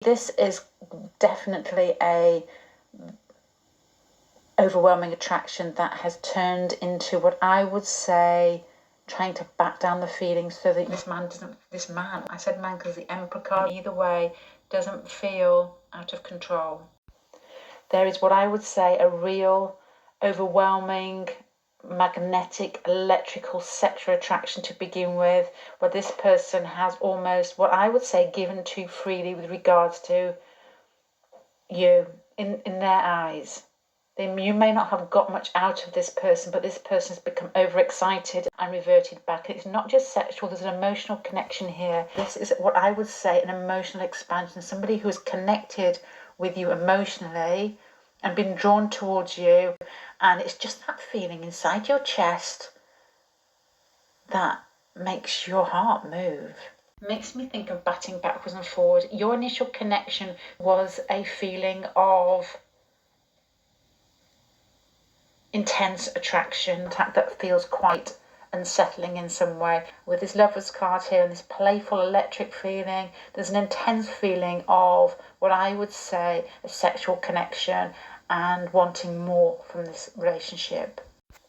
This is definitely a overwhelming attraction that has turned into what I would say trying to back down the feelings so that this man, I said man because the Emperor card, either way, doesn't feel out of control. There is what I would say a real, overwhelming, magnetic, electrical, sexual attraction to begin with, where this person has almost what I would say given too freely with regards to you in their eyes. You may not have got much out of this person, but this person has become overexcited and reverted back. It's not just sexual, there's an emotional connection here. This is what I would say an emotional expansion, somebody who is connected with you emotionally and been drawn towards you, and it's just that feeling inside your chest that makes your heart move. Makes me think of batting backwards and forward. Your initial connection was a feeling of intense attraction that feels quite unsettling in some way. With this Lovers card here and this playful electric feeling, there's an intense feeling of what I would say a sexual connection and wanting more from this relationship.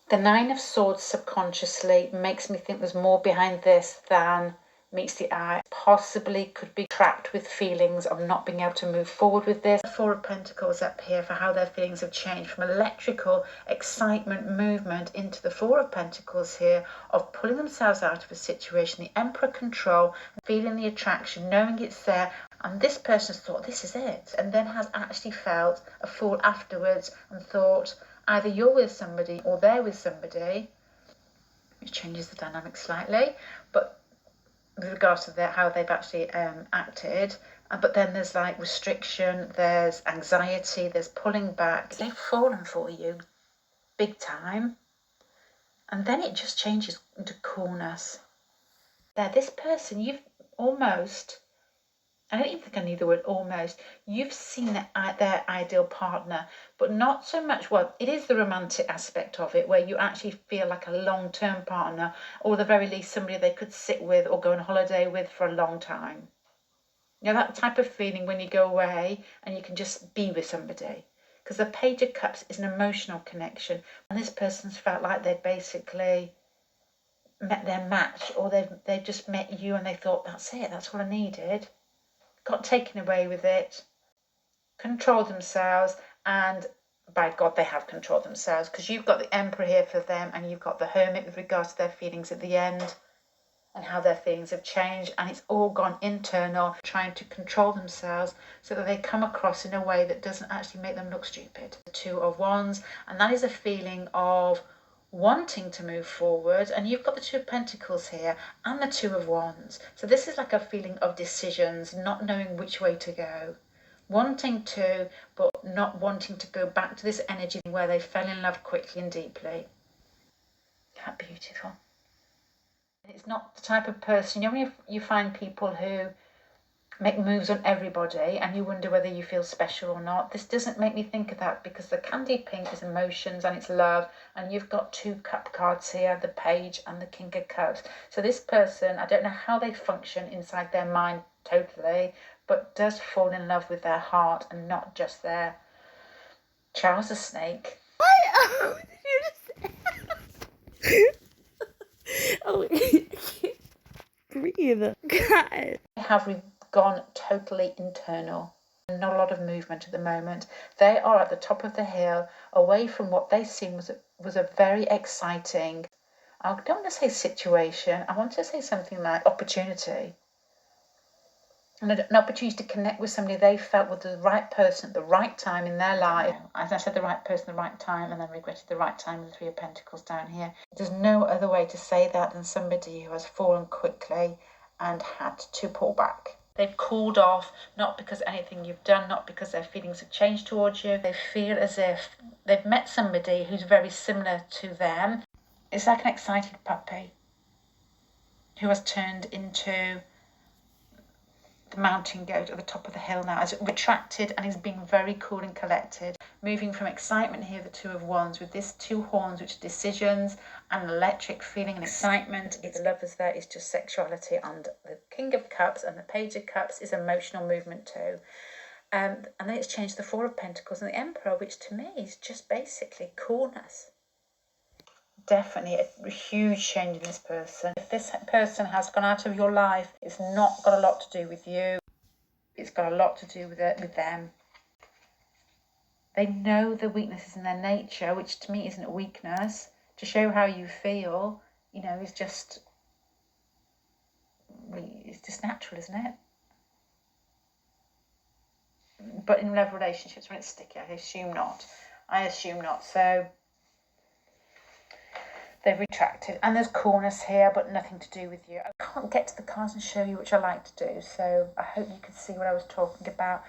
The Nine of Swords subconsciously makes me think there's more behind this than meets the eye. Possibly could be trapped with feelings of not being able to move forward with this. The Four of Pentacles up here for how their feelings have changed from electrical excitement movement into the Four of Pentacles here of pulling themselves out of a situation, the Emperor control, feeling the attraction, knowing it's there, and this person's thought this is it, and then has actually felt a fall afterwards and thought either you're with somebody or they're with somebody, which changes the dynamic slightly, but with regards to how they've actually acted. But then there's like restriction, there's anxiety, there's pulling back. They've fallen for you big time, and then it just changes into coolness. This person, you've almost, I don't even think I need the word almost, you've seen their ideal partner, but not so much, well, it is the romantic aspect of it, where you actually feel like a long-term partner, or at the very least somebody they could sit with or go on holiday with for a long time. You know, that type of feeling when you go away and you can just be with somebody. Because the Page of Cups is an emotional connection, and this person's felt like they'd basically met their match, or they've just met you and they thought, that's it, that's what I needed. Got taken away with it, controlled themselves, and by God, they have controlled themselves, because you've got the Emperor here for them and you've got the Hermit with regards to their feelings at the end and how their feelings have changed, and it's all gone internal, trying to control themselves so that they come across in a way that doesn't actually make them look stupid. The Two of Wands, and that is a feeling of wanting to move forward, and you've got the Two of Pentacles here and the Two of Wands, so this is like a feeling of decisions, not knowing which way to go, wanting to but not wanting to go back to this energy where they fell in love quickly and deeply. How beautiful. It's not the type of person, you know, when you find people who make moves on everybody and you wonder whether you feel special or not. This doesn't make me think of that, because the Candy Pink is emotions and it's love, and you've got two cup cards here, the Page and the King of Cups. So this person, I don't know how they function inside their mind totally, but does fall in love with their heart and not just their trouser snake. What? Did you just oh, I can't breathe. God. They have gone totally internal. Not a lot of movement at the moment. They are at the top of the hill, away from what they seem was a very exciting, I don't want to say situation, I want to say something like opportunity. And an opportunity to connect with somebody they felt was the right person at the right time in their life. As I said, the right person at the right time, and then regretted the right time with the Three of Pentacles down here. There's no other way to say that than somebody who has fallen quickly and had to pull back. They've cooled off, not because anything you've done, not because their feelings have changed towards you. They feel as if they've met somebody who's very similar to them. It's like an excited puppy who has turned into the mountain goat at the top of the hill now, has retracted and is being very cool and collected, moving from excitement here, the Two of Wands, with this two horns, which are decisions and electric feeling and excitement. The Lovers there is just sexuality, and the King of Cups and the Page of Cups is emotional movement too. And then it's changed the Four of Pentacles and the Emperor, which to me is just basically coolness. Definitely a huge change in this person. If this person has gone out of your life, it's not got a lot to do with you. It's got a lot to do with them. They know the weaknesses in their nature, which to me isn't a weakness. To show how you feel, you know, is just, it's just natural, isn't it? But in love relationships, when it's sticky, I assume not. So they've retracted, and there's coolness here, but nothing to do with you. I can't get to the cards and show you, which I like to do, so I hope you could see what I was talking about.